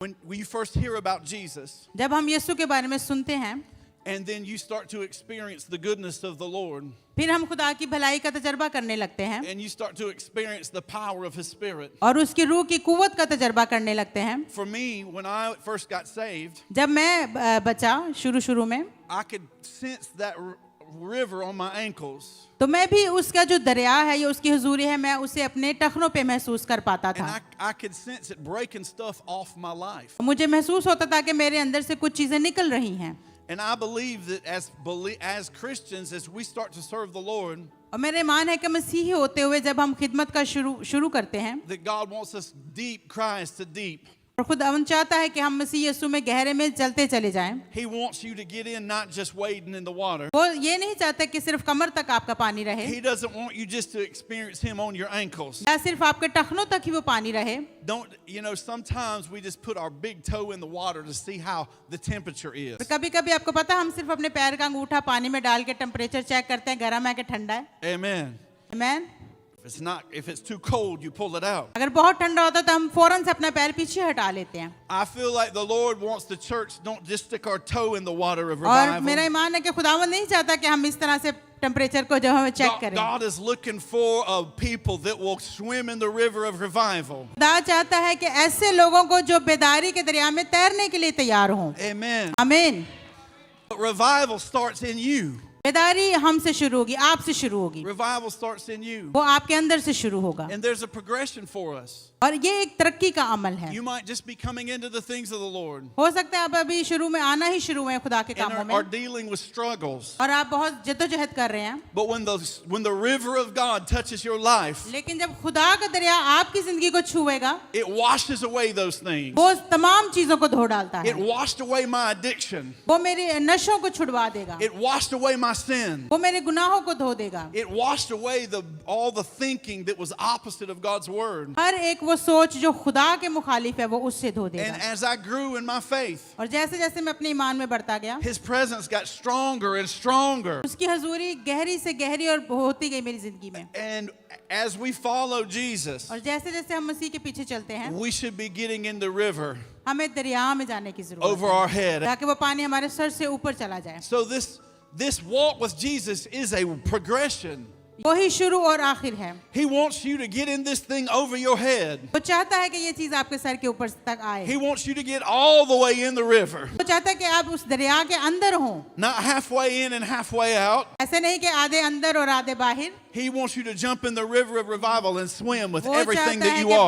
When you first hear about Jesus, जब हम यीशु के बारे में सुनते हैं, and then you start to experience the goodness of the Lord, फिर हम खुदा की भलाई का तजर्बा करने लगते हैं and you start to experience the power of His Spirit. और उसकी रूह की कुव्वत का तजर्बा करने लगते हैं. For me, when I first got saved, जब मैं बचा शुरू में, I could sense that river on my ankles, तो मैं भी उसका जो दरिया है या उसकी हुजूरी है, मैं उसे अपने टखनों पे महसूस कर पाता and था. I could sense it breaking stuff off my life. मुझे महसूस होता था कि मेरे अंदर से कुछ चीजें निकल रही हैं. And I believe that as Christians, as we start to serve the Lord, और मेरे ईमान है कि मसीही होते हुए जब हम खिदमत का शुरू करते हैं, that God wants us deep cries to deep. और खुदावंद चाहता है कि हम मसीह यीशु में गहरे में चलते चले जाएं. He wants you to get in, not just wading in the water. वो ये नहीं चाहता कि सिर्फ कमर तक आपका पानी रहे He doesn't want you just to experience Him on your ankles. या सिर्फ आपके टखनों तक ही वो पानी रहे. Sometimes we just put our big toe in the water to see how the temperature is. कभी कभी आपको पता है, हम सिर्फ अपने पैर का अंगूठा पानी में डाल के टेम्परेचर चेक करते हैं, गर्म है कि ठंडा है. Amen. आमीन. If it's too cold, you pull it out. अगर बहुत ठंडा होता है तो हम फौरन से अपना पैर पीछे हटा लेते हैं. I feel like the Lord wants the church don't just stick our toe in the water of और मेरा revival. ईमान है कि खुदावंद नहीं चाहता कि हम इस तरह से टेम्परेचर को जो हमें चेक करें. God is looking for a people that will swim in the river of revival. खुदा चाहता है कि ऐसे लोगों को जो बेदारी के दरिया में तैरने के लिए तैयार हों. Amen. आमीन. But revival starts in you. बेदारी हमसे शुरू होगी, आपसे शुरू होगी. Revival starts in you. वो आपके अंदर से शुरू होगा. And there's a progression for us. और ये एक तरक्की का अमल है. You might just be coming into the things of the Lord हो सकता है आप अभी शुरू में आना ही शुरू में खुदा के कामों and are में, dealing with struggles. और आप बहुत जद्दोजहद कर रहे हैं. But when the river of God touches your life, लेकिन जब खुदा का दरिया आपकी जिंदगी को छुएगा, it washes away those things. वो तमाम चीजों को धो डालता It है. washed away my addiction. वो मेरे नशों को छुड़वा देगा. It washed away my sin. वो मेरे गुनाहों को धो देगा. It washed away all the thinking that was opposite of God's word. हर एक वो सोच जो खुदा के मुखालिफ है वो उससे धो And देगा. as I grew in my faith, और जैसे जैसे मैं अपने ईमान में बढ़ता गया, His presence got stronger and stronger. उसकी हजूरी गहरी से गहरी और होती गई मेरी जिंदगी में. And as we follow Jesus, और जैसे जैसे हम मसीह के पीछे चलते हैं, we should be getting in the river हमें दरिया में जाने की जरूरत over our head. है, ताकि वो पानी हमारे सर से ऊपर चला जाए. So this walk with Jesus is a progression. वही शुरू और आखिर है. He wants you to get in this thing over your head. वो चाहता है कि ये चीज आपके सर के ऊपर तक आए. He wants you to get all the way in the river. वो चाहता है कि आप उस दरिया के अंदर हों, Not halfway in and halfway out. ऐसे नहीं कि आधे अंदर और आधे बाहर. He wants you to jump in the river of revival and swim with वो everything चाहता that है you कि are.